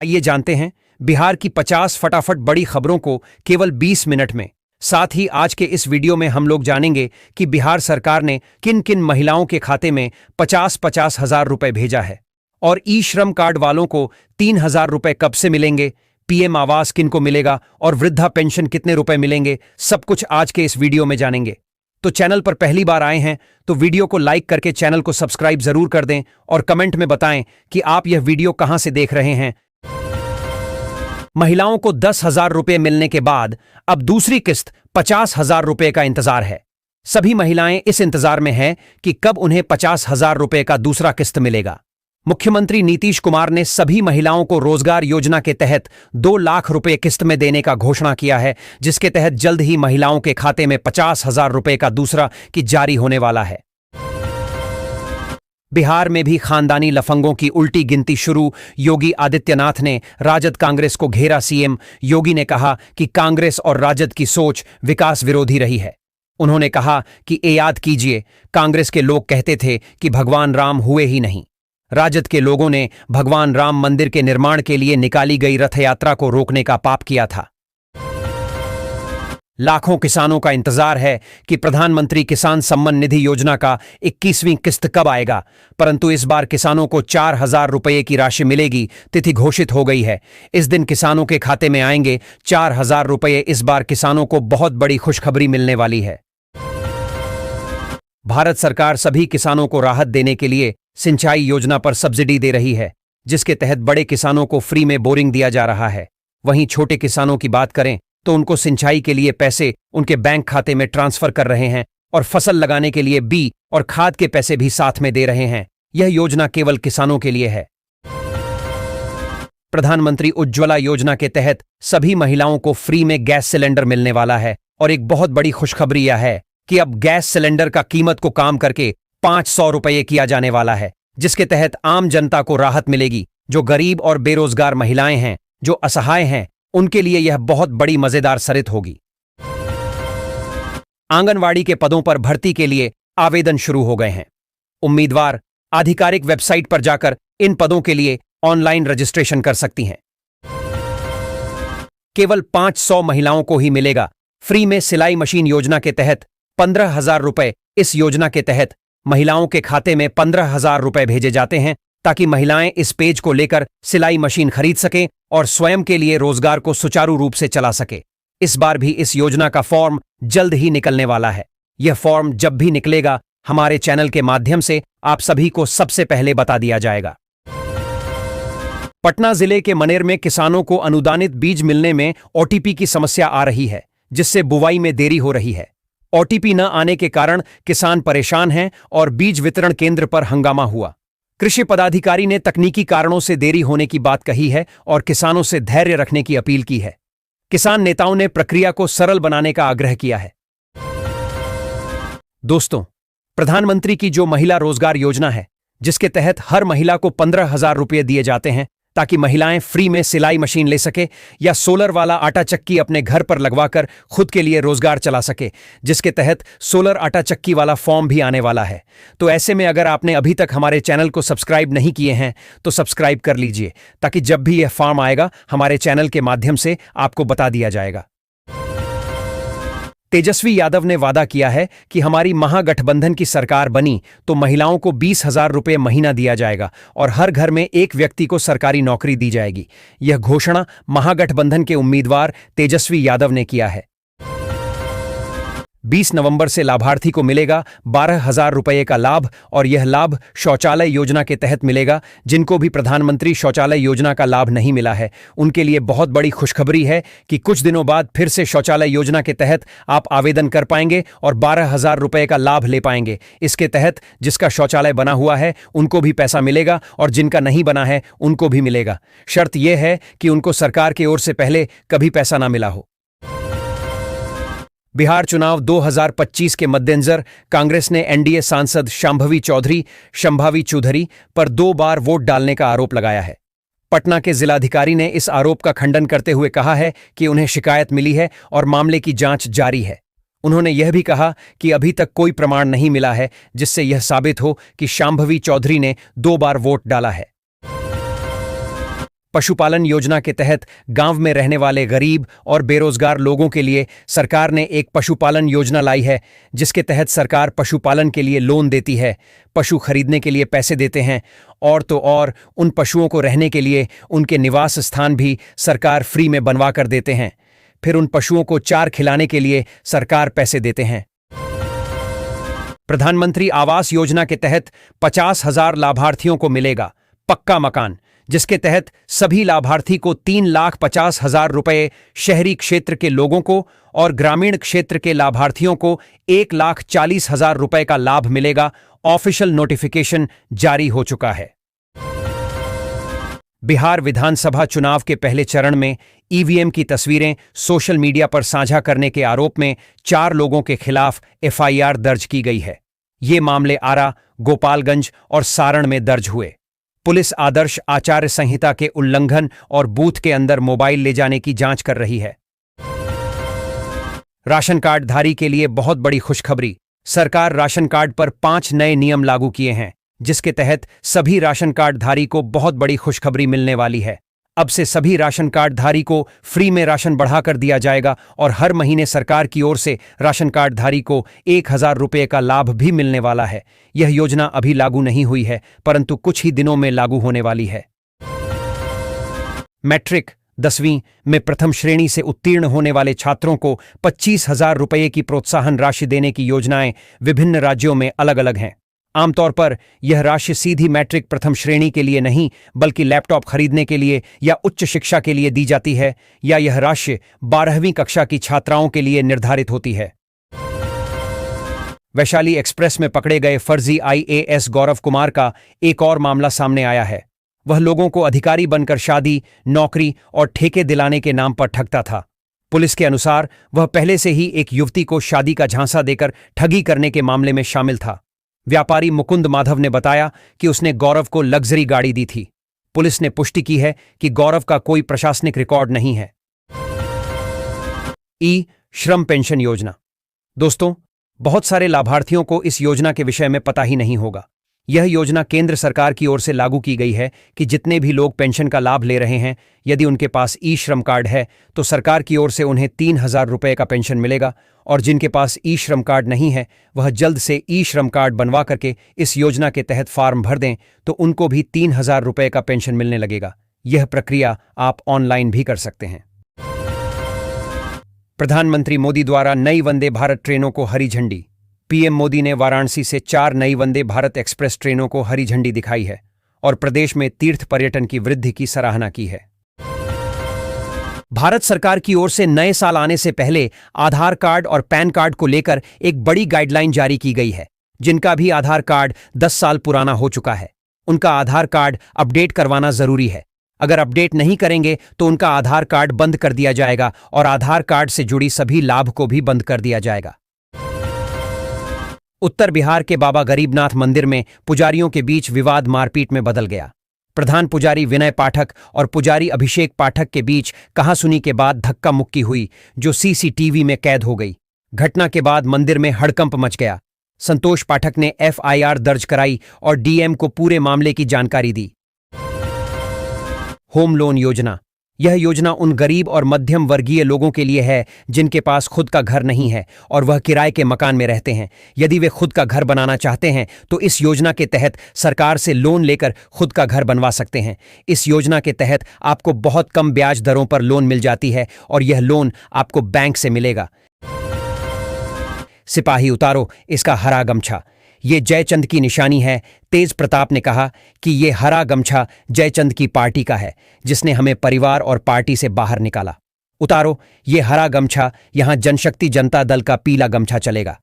आइए जानते हैं बिहार की 50 फटाफट बड़ी खबरों को केवल 20 मिनट में। साथ ही आज के इस वीडियो में हम लोग जानेंगे कि बिहार सरकार ने किन किन महिलाओं के खाते में 50-50 हजार रुपए भेजा है और ई श्रम कार्ड वालों को 3,000 रुपए कब से मिलेंगे, पीएम आवास किन को मिलेगा और वृद्धा पेंशन कितने रुपए मिलेंगे, सब कुछ आज के इस वीडियो में जानेंगे। तो चैनल पर पहली बार आए हैं तो वीडियो को लाइक करके चैनल को सब्सक्राइब जरूर कर दें और कमेंट में बताएं कि आप यह वीडियो कहां से देख रहे हैं। महिलाओं को 10,000 रुपए मिलने के बाद अब दूसरी किस्त 50,000 रुपए का इंतजार है। सभी महिलाएं इस इंतजार में हैं कि कब उन्हें 50,000 रुपए का दूसरा किस्त मिलेगा। मुख्यमंत्री नीतीश कुमार ने सभी महिलाओं को रोजगार योजना के तहत 2 लाख रुपए किस्त में देने का घोषणा किया है, जिसके तहत जल्द ही महिलाओं के खाते में 50,000 रुपए का दूसरा किस्त जारी होने वाला है। बिहार में भी खानदानी लफंगों की उल्टी गिनती शुरू। योगी आदित्यनाथ ने राजद कांग्रेस को घेरा। सीएम योगी ने कहा कि कांग्रेस और राजद की सोच विकास विरोधी रही है। उन्होंने कहा कि याद कीजिए, कांग्रेस के लोग कहते थे कि भगवान राम हुए ही नहीं। राजद के लोगों ने भगवान राम मंदिर के निर्माण के लिए निकाली गई रथ यात्रा को रोकने का पाप किया था। लाखों किसानों का इंतजार है कि प्रधानमंत्री किसान सम्मान निधि योजना का 21वीं किस्त कब आएगा, परंतु इस बार किसानों को 4,000 रुपये की राशि मिलेगी। तिथि घोषित हो गई है। इस दिन किसानों के खाते में आएंगे 4,000 रुपये। इस बार किसानों को बहुत बड़ी खुशखबरी मिलने वाली है। भारत सरकार सभी किसानों को राहत देने के लिए सिंचाई योजना पर सब्सिडी दे रही है, जिसके तहत बड़े किसानों को फ्री में बोरिंग दिया जा रहा है। वहीं छोटे किसानों की बात करें तो उनको सिंचाई के लिए पैसे उनके बैंक खाते में ट्रांसफर कर रहे हैं और फसल लगाने के लिए बीज और खाद के पैसे भी साथ में दे रहे हैं। यह योजना केवल किसानों के लिए है। प्रधानमंत्री उज्ज्वला योजना के तहत सभी महिलाओं को फ्री में गैस सिलेंडर मिलने वाला है और एक बहुत बड़ी खुशखबरी यह है कि अब गैस सिलेंडर का कीमत को कम करके 500 रुपये किया जाने वाला है, जिसके तहत आम जनता को राहत मिलेगी। जो गरीब और बेरोजगार महिलाएं हैं, जो असहाय हैं, उनके लिए यह बहुत बड़ी मजेदार सरित होगी। आंगनवाड़ी के पदों पर भर्ती के लिए आवेदन शुरू हो गए हैं। उम्मीदवार आधिकारिक वेबसाइट पर जाकर इन पदों के लिए ऑनलाइन रजिस्ट्रेशन कर सकती हैं। केवल 500 महिलाओं को ही मिलेगा फ्री में सिलाई मशीन योजना के तहत 15,000 रुपए। इस योजना के तहत महिलाओं के खाते में 15,000 रुपए भेजे जाते हैं ताकि महिलाएं इस पेज को लेकर सिलाई मशीन खरीद सकें और स्वयं के लिए रोजगार को सुचारू रूप से चला सके। इस बार भी इस योजना का फॉर्म जल्द ही निकलने वाला है। यह फॉर्म जब भी निकलेगा हमारे चैनल के माध्यम से आप सभी को सबसे पहले बता दिया जाएगा। पटना जिले के मनेर में किसानों को अनुदानित बीज मिलने में ओटीपी की समस्या आ रही है, जिससे बुवाई में देरी हो रही है। ओटीपी न आने के कारण किसान परेशान हैं और बीज वितरण केंद्र पर हंगामा हुआ। कृषि पदाधिकारी ने तकनीकी कारणों से देरी होने की बात कही है और किसानों से धैर्य रखने की अपील की है। किसान नेताओं ने प्रक्रिया को सरल बनाने का आग्रह किया है। दोस्तों, प्रधानमंत्री की जो महिला रोजगार योजना है, जिसके तहत हर महिला को 15,000 रुपये दिए जाते हैं ताकि महिलाएं फ्री में सिलाई मशीन ले सके या सोलर वाला आटा चक्की अपने घर पर लगवाकर खुद के लिए रोजगार चला सके, जिसके तहत सोलर आटा चक्की वाला फॉर्म भी आने वाला है। तो ऐसे में अगर आपने अभी तक हमारे चैनल को सब्सक्राइब नहीं किए हैं तो सब्सक्राइब कर लीजिए, ताकि जब भी यह फॉर्म आएगा हमारे चैनल के माध्यम से आपको बता दिया जाएगा। तेजस्वी यादव ने वादा किया है कि हमारी महागठबंधन की सरकार बनी तो महिलाओं को 20,000 रुपये महीना दिया जाएगा और हर घर में एक व्यक्ति को सरकारी नौकरी दी जाएगी। यह घोषणा महागठबंधन के उम्मीदवार तेजस्वी यादव ने किया है। 20 नवंबर से लाभार्थी को मिलेगा 12,000 रुपये का लाभ और यह लाभ शौचालय योजना के तहत मिलेगा। जिनको भी प्रधानमंत्री शौचालय योजना का लाभ नहीं मिला है, उनके लिए बहुत बड़ी खुशखबरी है कि कुछ दिनों बाद फिर से शौचालय योजना के तहत आप आवेदन कर पाएंगे और 12,000 रुपये का लाभ ले पाएंगे। इसके तहत जिसका शौचालय बना हुआ है उनको भी पैसा मिलेगा और जिनका नहीं बना है उनको भी मिलेगा। शर्त यह है कि उनको सरकार की ओर से पहले कभी पैसा ना मिला हो। बिहार चुनाव 2025 के मद्देनजर कांग्रेस ने एनडीए सांसद शांभवी चौधरी पर 2 बार वोट डालने का आरोप लगाया है। पटना के जिलाधिकारी ने इस आरोप का खंडन करते हुए कहा है कि उन्हें शिकायत मिली है और मामले की जांच जारी है। उन्होंने यह भी कहा कि अभी तक कोई प्रमाण नहीं मिला है जिससे यह साबित हो कि शांभवी चौधरी ने 2 बार वोट डाला है। पशुपालन योजना के तहत गांव में रहने वाले गरीब और बेरोजगार लोगों के लिए सरकार ने एक पशुपालन योजना लाई है, जिसके तहत सरकार पशुपालन के लिए लोन देती है, पशु खरीदने के लिए पैसे देते हैं और तो और उन पशुओं को रहने के लिए उनके निवास स्थान भी सरकार फ्री में बनवा कर देते हैं। फिर उन पशुओं को चार खिलाने के लिए सरकार पैसे देते हैं। प्रधानमंत्री आवास योजना के तहत 50,000 लाभार्थियों को मिलेगा पक्का मकान, जिसके तहत सभी लाभार्थी को 3,50,000 रुपये, शहरी क्षेत्र के लोगों को और ग्रामीण क्षेत्र के लाभार्थियों को 1,40,000 रुपये का लाभ मिलेगा। ऑफिशियल नोटिफिकेशन जारी हो चुका है। बिहार विधानसभा चुनाव के पहले चरण में ईवीएम की तस्वीरें सोशल मीडिया पर साझा करने के आरोप में 4 लोगों के खिलाफ एफआईआर दर्ज की गई है। ये मामले आरा, गोपालगंज और सारण में दर्ज हुए। पुलिस आदर्श आचार संहिता के उल्लंघन और बूथ के अंदर मोबाइल ले जाने की जांच कर रही है। राशन कार्ड धारी के लिए बहुत बड़ी खुशखबरी। सरकार राशन कार्ड पर 5 नए नियम लागू किए हैं, जिसके तहत सभी राशन कार्ड धारी को बहुत बड़ी खुशखबरी मिलने वाली है। अब से सभी राशन कार्ड धारी को फ्री में राशन बढ़ाकर दिया जाएगा और हर महीने सरकार की ओर से राशन कार्ड धारी को 1,000 रुपये का लाभ भी मिलने वाला है। यह योजना अभी लागू नहीं हुई है, परंतु कुछ ही दिनों में लागू होने वाली है। मैट्रिक 10वीं में प्रथम श्रेणी से उत्तीर्ण होने वाले छात्रों को 25,000 रुपये की प्रोत्साहन राशि देने की योजनाएं विभिन्न राज्यों में अलग अलग हैं। आमतौर पर यह राशि सीधी मैट्रिक प्रथम श्रेणी के लिए नहीं, बल्कि लैपटॉप खरीदने के लिए या उच्च शिक्षा के लिए दी जाती है, या यह राशि 12वीं कक्षा की छात्राओं के लिए निर्धारित होती है। वैशाली एक्सप्रेस में पकड़े गए फर्जी आईएएस गौरव कुमार का एक और मामला सामने आया है। वह लोगों को अधिकारी बनकर शादी, नौकरी और ठेके दिलाने के नाम पर ठगता था। पुलिस के अनुसार वह पहले से ही एक युवती को शादी का झांसा देकर ठगी करने के मामले में शामिल था। व्यापारी मुकुंद माधव ने बताया कि उसने गौरव को लग्जरी गाड़ी दी थी। पुलिस ने पुष्टि की है कि गौरव का कोई प्रशासनिक रिकॉर्ड नहीं है। ई श्रम पेंशन योजना। दोस्तों, बहुत सारे लाभार्थियों को इस योजना के विषय में पता ही नहीं होगा। यह योजना केंद्र सरकार की ओर से लागू की गई है कि जितने भी लोग पेंशन का लाभ ले रहे हैं, यदि उनके पास ई श्रम कार्ड है तो सरकार की ओर से उन्हें 3,000 रुपये का पेंशन मिलेगा, और जिनके पास ई श्रम कार्ड नहीं है वह जल्द से ई श्रम कार्ड बनवा करके इस योजना के तहत फॉर्म भर दें तो उनको भी 3,000 रुपये का पेंशन मिलने लगेगा। यह प्रक्रिया आप ऑनलाइन भी कर सकते हैं। प्रधानमंत्री मोदी द्वारा नई वंदे भारत ट्रेनों को हरी झंडी। पीएम मोदी ने वाराणसी से 4 नई वंदे भारत एक्सप्रेस ट्रेनों को हरी झंडी दिखाई है और प्रदेश में तीर्थ पर्यटन की वृद्धि की सराहना की है। भारत सरकार की ओर से नए साल आने से पहले आधार कार्ड और पैन कार्ड को लेकर एक बड़ी गाइडलाइन जारी की गई है। जिनका भी आधार कार्ड 10 साल पुराना हो चुका है, उनका आधार कार्ड अपडेट करवाना जरूरी है। अगर अपडेट नहीं करेंगे तो उनका आधार कार्ड बंद कर दिया जाएगा और आधार कार्ड से जुड़ी सभी लाभ को भी बंद कर दिया जाएगा। उत्तर बिहार के बाबा गरीबनाथ मंदिर में पुजारियों के बीच विवाद मारपीट में बदल गया। प्रधान पुजारी विनय पाठक और पुजारी अभिषेक पाठक के बीच कहासुनी के बाद धक्का मुक्की हुई, जो सीसीटीवी में कैद हो गई। घटना के बाद मंदिर में हड़कंप मच गया। संतोष पाठक ने एफआईआर दर्ज कराई और डीएम को पूरे मामले की जानकारी दी। होम लोन योजना। यह योजना उन गरीब और मध्यम वर्गीय लोगों के लिए है जिनके पास खुद का घर नहीं है और वह किराए के मकान में रहते हैं। यदि वे खुद का घर बनाना चाहते हैं तो इस योजना के तहत सरकार से लोन लेकर खुद का घर बनवा सकते हैं। इस योजना के तहत आपको बहुत कम ब्याज दरों पर लोन मिल जाती है और यह लोन आपको बैंक से मिलेगा। सिपाही उतारो इसका हरा गमछा। ये जयचंद की निशानी है। तेज प्रताप ने कहा कि ये हरा गमछा जयचंद की पार्टी का है, जिसने हमें परिवार और पार्टी से बाहर निकाला। उतारो ये हरा गमछा, यहां जनशक्ति जनता दल का पीला गमछा चलेगा।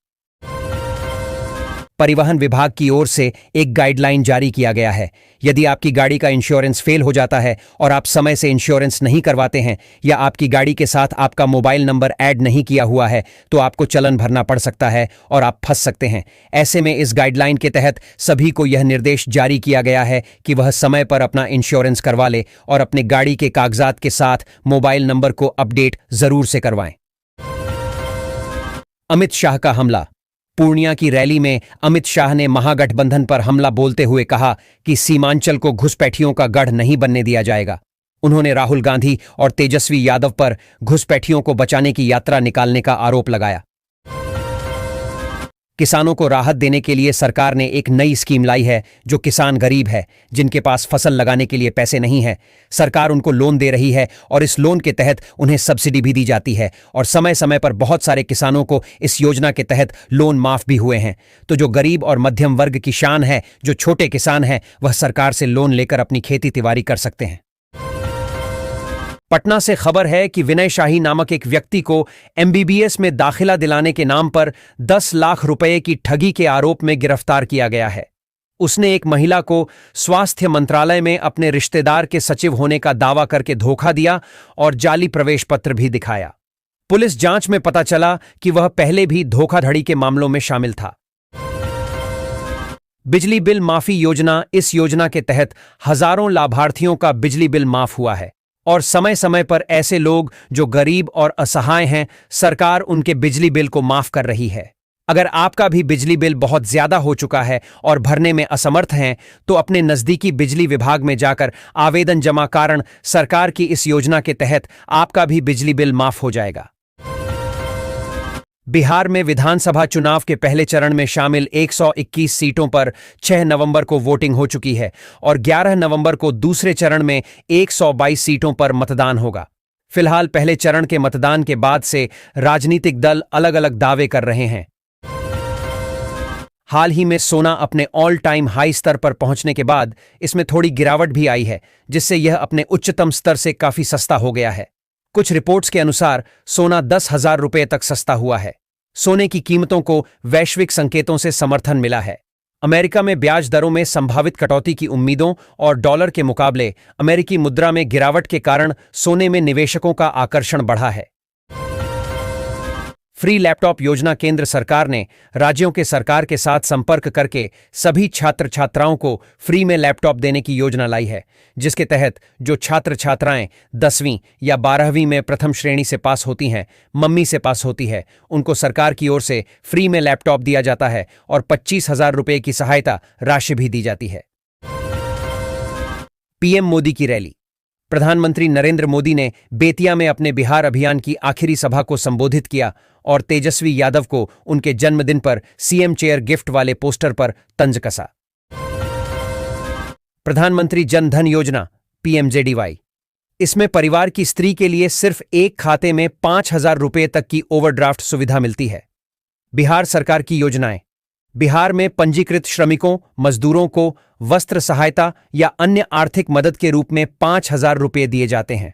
परिवहन विभाग की ओर से एक गाइडलाइन जारी किया गया है। यदि आपकी गाड़ी का इंश्योरेंस फेल हो जाता है और आप समय से इंश्योरेंस नहीं करवाते हैं या आपकी गाड़ी के साथ आपका मोबाइल नंबर ऐड नहीं किया हुआ है तो आपको चालान भरना पड़ सकता है और आप फंस सकते हैं। ऐसे में इस गाइडलाइन के तहत सभी को यह निर्देश जारी किया गया है कि वह समय पर अपना इंश्योरेंस करवा ले और अपने गाड़ी के कागजात के साथ मोबाइल नंबर को अपडेट जरूर से करवाएं। अमित शाह का हमला। पूर्णिया की रैली में अमित शाह ने महागठबंधन पर हमला बोलते हुए कहा कि सीमांचल को घुसपैठियों का गढ़ नहीं बनने दिया जाएगा। उन्होंने राहुल गांधी और तेजस्वी यादव पर घुसपैठियों को बचाने की यात्रा निकालने का आरोप लगाया। किसानों को राहत देने के लिए सरकार ने एक नई स्कीम लाई है। जो किसान गरीब है, जिनके पास फसल लगाने के लिए पैसे नहीं है, सरकार उनको लोन दे रही है और इस लोन के तहत उन्हें सब्सिडी भी दी जाती है और समय समय पर बहुत सारे किसानों को इस योजना के तहत लोन माफ भी हुए हैं। तो जो गरीब और मध्यम वर्ग की शान है, जो छोटे किसान हैं, वह सरकार से लोन लेकर अपनी खेती तिवारी कर सकते हैं। पटना से खबर है कि विनय शाही नामक एक व्यक्ति को एमबीबीएस में दाखिला दिलाने के नाम पर 10 लाख रुपए की ठगी के आरोप में गिरफ्तार किया गया है। उसने एक महिला को स्वास्थ्य मंत्रालय में अपने रिश्तेदार के सचिव होने का दावा करके धोखा दिया और जाली प्रवेश पत्र भी दिखाया। पुलिस जांच में पता चला कि वह पहले भी धोखाधड़ी के मामलों में शामिल था। बिजली बिल माफी योजना। इस योजना के तहत हजारों लाभार्थियों का बिजली बिल माफ हुआ है और समय समय पर ऐसे लोग जो गरीब और असहाय हैं, सरकार उनके बिजली बिल को माफ कर रही है। अगर आपका भी बिजली बिल बहुत ज्यादा हो चुका है और भरने में असमर्थ हैं, तो अपने नजदीकी बिजली विभाग में जाकर आवेदन जमा कारण सरकार की इस योजना के तहत आपका भी बिजली बिल माफ हो जाएगा। बिहार में विधानसभा चुनाव के पहले चरण में शामिल 121 सीटों पर 6 नवंबर को वोटिंग हो चुकी है और 11 नवंबर को दूसरे चरण में 122 सीटों पर मतदान होगा। फिलहाल पहले चरण के मतदान के बाद से राजनीतिक दल अलग अलग दावे कर रहे हैं। हाल ही में सोना अपने ऑल टाइम हाई स्तर पर पहुंचने के बाद इसमें थोड़ी गिरावट भी आई है, जिससे यह अपने उच्चतम स्तर से काफी सस्ता हो गया है। कुछ रिपोर्ट्स के अनुसार सोना 10,000 रुपये तक सस्ता हुआ है। सोने की कीमतों को वैश्विक संकेतों से समर्थन मिला है। अमेरिका में ब्याज दरों में संभावित कटौती की उम्मीदों और डॉलर के मुकाबले अमेरिकी मुद्रा में गिरावट के कारण सोने में निवेशकों का आकर्षण बढ़ा है। फ्री लैपटॉप योजना। केंद्र सरकार ने राज्यों के सरकार के साथ संपर्क करके सभी छात्र छात्राओं को फ्री में लैपटॉप देने की योजना लाई है, जिसके तहत जो छात्र छात्राएं 10वीं या 12वीं में प्रथम श्रेणी से पास होती हैं, मम्मी से पास होती है, उनको सरकार की ओर से फ्री में लैपटॉप दिया जाता है और 25,000 रुपये की सहायता राशि भी दी जाती है। पीएम मोदी की रैली। प्रधानमंत्री नरेंद्र मोदी ने बेतिया में अपने बिहार अभियान की आखिरी सभा को संबोधित किया और तेजस्वी यादव को उनके जन्मदिन पर सीएम चेयर गिफ्ट वाले पोस्टर पर तंज कसा। प्रधानमंत्री जन धन योजना पीएमजेडीवाई। इसमें परिवार की स्त्री के लिए सिर्फ एक खाते में 5,000 रुपये तक की ओवरड्राफ्ट सुविधा मिलती है। बिहार सरकार की योजनाएं। बिहार में पंजीकृत श्रमिकों, मजदूरों को वस्त्र सहायता या अन्य आर्थिक मदद के रूप में 5,000 रुपये दिए जाते हैं।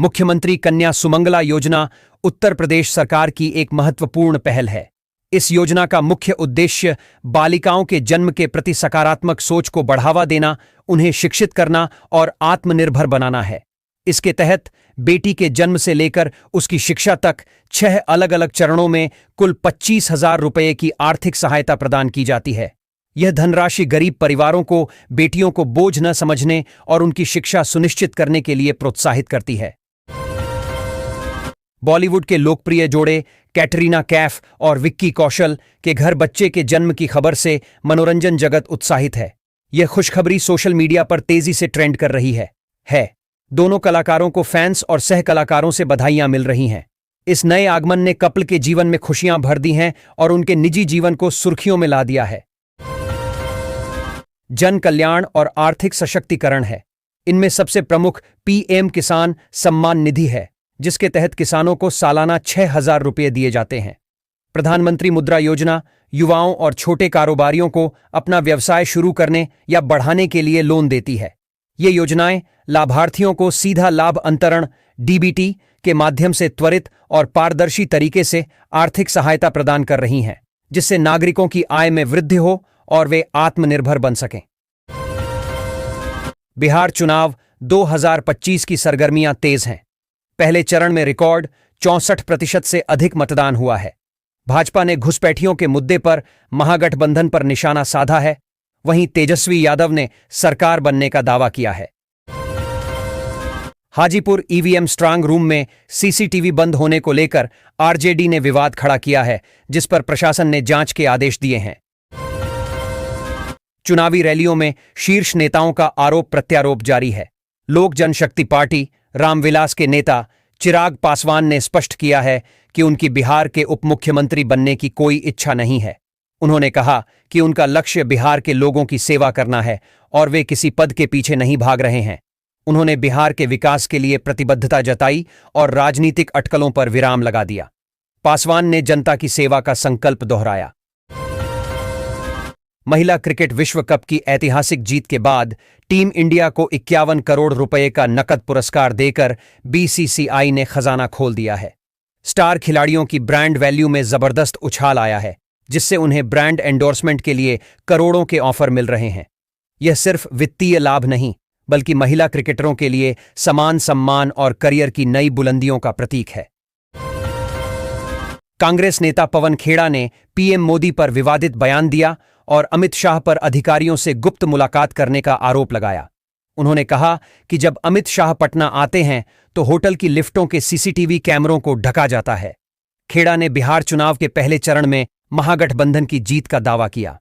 मुख्यमंत्री कन्या सुमंगला योजना उत्तर प्रदेश सरकार की एक महत्वपूर्ण पहल है। इस योजना का मुख्य उद्देश्य बालिकाओं के जन्म के प्रति सकारात्मक सोच को बढ़ावा देना, उन्हें शिक्षित करना और आत्मनिर्भर बनाना है। इसके तहत बेटी के जन्म से लेकर उसकी शिक्षा तक 6 अलग अलग चरणों में कुल 25,000 रुपये की आर्थिक सहायता प्रदान की जाती है। यह धनराशि गरीब परिवारों को बेटियों को बोझ न समझने और उनकी शिक्षा सुनिश्चित करने के लिए प्रोत्साहित करती है। बॉलीवुड के लोकप्रिय जोड़े कैटरीना कैफ और विक्की कौशल के घर बच्चे के जन्म की खबर से मनोरंजन जगत उत्साहित है। यह खुशखबरी सोशल मीडिया पर तेजी से ट्रेंड कर रही है। दोनों कलाकारों को फैंस और सह कलाकारों से बधाइयां मिल रही हैं। इस नए आगमन ने कपल के जीवन में खुशियां भर दी हैं और उनके निजी जीवन को सुर्खियों में ला दिया है। जन कल्याण और आर्थिक सशक्तिकरण है। इनमें सबसे प्रमुख पीएम किसान सम्मान निधि है, जिसके तहत किसानों को सालाना 6,000 रुपये दिए जाते हैं। प्रधानमंत्री मुद्रा योजना युवाओं और छोटे कारोबारियों को अपना व्यवसाय शुरू करने या बढ़ाने के लिए लोन देती है। ये योजनाएं लाभार्थियों को सीधा लाभ अंतरण डीबीटी के माध्यम से त्वरित और पारदर्शी तरीके से आर्थिक सहायता प्रदान कर रही हैं, जिससे नागरिकों की आय में वृद्धि हो और वे आत्मनिर्भर बन सकें। बिहार चुनाव 2025 की सरगर्मियां तेज हैं। पहले चरण में रिकॉर्ड 64% से अधिक मतदान हुआ है। भाजपा ने घुसपैठियों के मुद्दे पर महागठबंधन पर निशाना साधा है। वहीं तेजस्वी यादव ने सरकार बनने का दावा किया है। हाजीपुर ईवीएम स्ट्रांग रूम में सीसीटीवी बंद होने को लेकर आरजेडी ने विवाद खड़ा किया है, जिस पर प्रशासन ने जांच के आदेश दिए हैं। चुनावी रैलियों में शीर्ष नेताओं का आरोप प्रत्यारोप जारी है। लोक जनशक्ति पार्टी रामविलास के नेता चिराग पासवान ने स्पष्ट किया है कि उनकी बिहार के उप मुख्यमंत्री बनने की कोई इच्छा नहीं है। उन्होंने कहा कि उनका लक्ष्य बिहार के लोगों की सेवा करना है और वे किसी पद के पीछे नहीं भाग रहे हैं। उन्होंने बिहार के विकास के लिए प्रतिबद्धता जताई और राजनीतिक अटकलों पर विराम लगा दिया। पासवान ने जनता की सेवा का संकल्प दोहराया। महिला क्रिकेट विश्व कप की ऐतिहासिक जीत के बाद टीम इंडिया को 51 करोड़ रुपए का नकद पुरस्कार देकर बीसीसीआई ने खजाना खोल दिया है। स्टार खिलाड़ियों की ब्रांड वैल्यू में जबरदस्त उछाल आया है, जिससे उन्हें ब्रांड एंडोर्समेंट के लिए करोड़ों के ऑफर मिल रहे हैं। यह सिर्फ वित्तीय लाभ नहीं, बल्कि महिला क्रिकेटरों के लिए समान सम्मान और करियर की नई बुलंदियों का प्रतीक है। कांग्रेस नेता पवन खेड़ा ने पीएम मोदी पर विवादित बयान दिया और अमित शाह पर अधिकारियों से गुप्त मुलाकात करने का आरोप लगाया। उन्होंने कहा कि जब अमित शाह पटना आते हैं तो होटल की लिफ्टों के सीसीटीवी कैमरों को ढका जाता है। खेड़ा ने बिहार चुनाव के पहले चरण में महागठबंधन की जीत का दावा किया।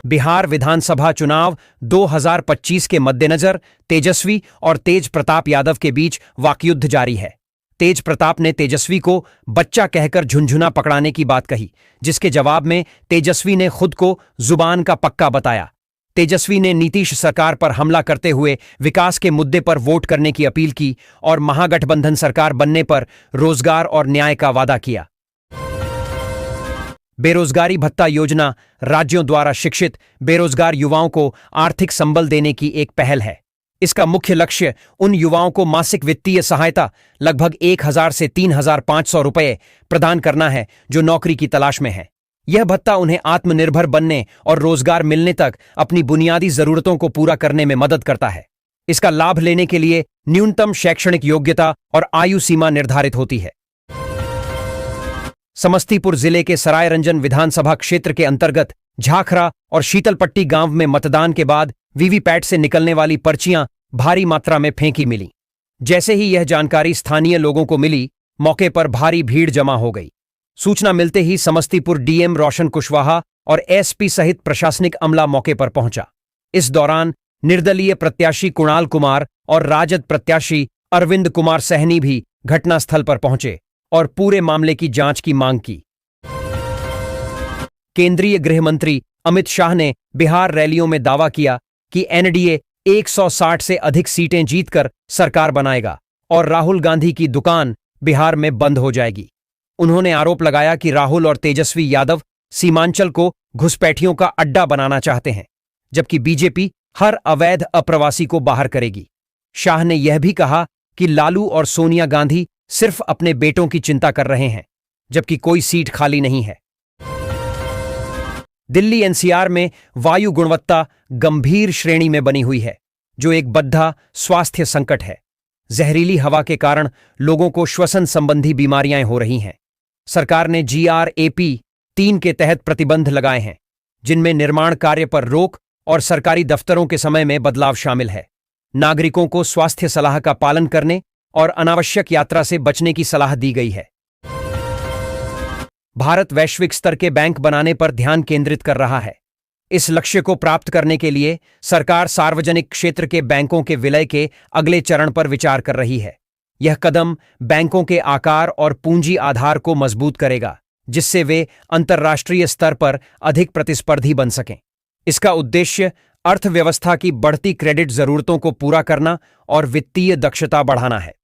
बिहार विधानसभा चुनाव 2025 के मद्देनजर तेजस्वी और तेज प्रताप यादव के बीच वाकयुद्ध जारी है। तेज प्रताप ने तेजस्वी को बच्चा कहकर झुनझुना पकड़ाने की बात कही, जिसके जवाब में तेजस्वी ने खुद को जुबान का पक्का बताया। तेजस्वी ने नीतीश सरकार पर हमला करते हुए विकास के मुद्दे पर वोट करने की अपील की और महागठबंधन सरकार बनने पर रोजगार और न्याय का वादा किया। बेरोजगारी भत्ता योजना राज्यों द्वारा शिक्षित बेरोजगार युवाओं को आर्थिक संबल देने की एक पहल है। इसका मुख्य लक्ष्य उन युवाओं को मासिक वित्तीय सहायता लगभग 1000 से 3500 रुपये प्रदान करना है जो नौकरी की तलाश में हैं। यह भत्ता उन्हें आत्मनिर्भर बनने और रोजगार मिलने तक अपनी बुनियादी जरूरतों को पूरा करने में मदद करता है। इसका लाभ लेने के लिए न्यूनतम शैक्षणिक योग्यता और आयु सीमा निर्धारित होती है। समस्तीपुर जिले के सरायरंजन विधानसभा क्षेत्र के अंतर्गत झाखरा और शीतलपट्टी गांव में मतदान के बाद वीवीपैट से निकलने वाली पर्चियां भारी मात्रा में फेंकी मिली। जैसे ही यह जानकारी स्थानीय लोगों को मिली, मौके पर भारी भीड़ जमा हो गई। सूचना मिलते ही समस्तीपुर डीएम रोशन कुशवाहा और एसपी सहित प्रशासनिक अमला मौके पर पहुंचा। इस दौरान निर्दलीय प्रत्याशी कुणाल कुमार और राजद प्रत्याशी अरविंद कुमार सहनी भी घटनास्थल पर पहुंचे और पूरे मामले की जांच की मांग की। केंद्रीय गृह मंत्री अमित शाह ने बिहार रैलियों में दावा किया कि एनडीए 160 से अधिक सीटें जीतकर सरकार बनाएगा और राहुल गांधी की दुकान बिहार में बंद हो जाएगी। उन्होंने आरोप लगाया कि राहुल और तेजस्वी यादव सीमांचल को घुसपैठियों का अड्डा बनाना चाहते हैं, जबकि बीजेपी हर अवैध अप्रवासी को बाहर करेगी। शाह ने यह भी कहा कि लालू और सोनिया गांधी सिर्फ अपने बेटों की चिंता कर रहे हैं, जबकि कोई सीट खाली नहीं है। दिल्ली एनसीआर में वायु गुणवत्ता गंभीर श्रेणी में बनी हुई है, जो एक बद्धा स्वास्थ्य संकट है। जहरीली हवा के कारण लोगों को श्वसन संबंधी बीमारियां हो रही हैं। सरकार ने GRAP 3 के तहत प्रतिबंध लगाए हैं, जिनमें निर्माण कार्य पर रोक और सरकारी दफ्तरों के समय में बदलाव शामिल है। नागरिकों को स्वास्थ्य सलाह का पालन करने और अनावश्यक यात्रा से बचने की सलाह दी गई है। भारत वैश्विक स्तर के बैंक बनाने पर ध्यान केंद्रित कर रहा है। इस लक्ष्य को प्राप्त करने के लिए सरकार सार्वजनिक क्षेत्र के बैंकों के विलय के अगले चरण पर विचार कर रही है। यह कदम बैंकों के आकार और पूंजी आधार को मजबूत करेगा, जिससे वे अंतर्राष्ट्रीय स्तर पर अधिक प्रतिस्पर्धी बन सकें। इसका उद्देश्य अर्थव्यवस्था की बढ़ती क्रेडिट जरूरतों को पूरा करना और वित्तीय दक्षता बढ़ाना है।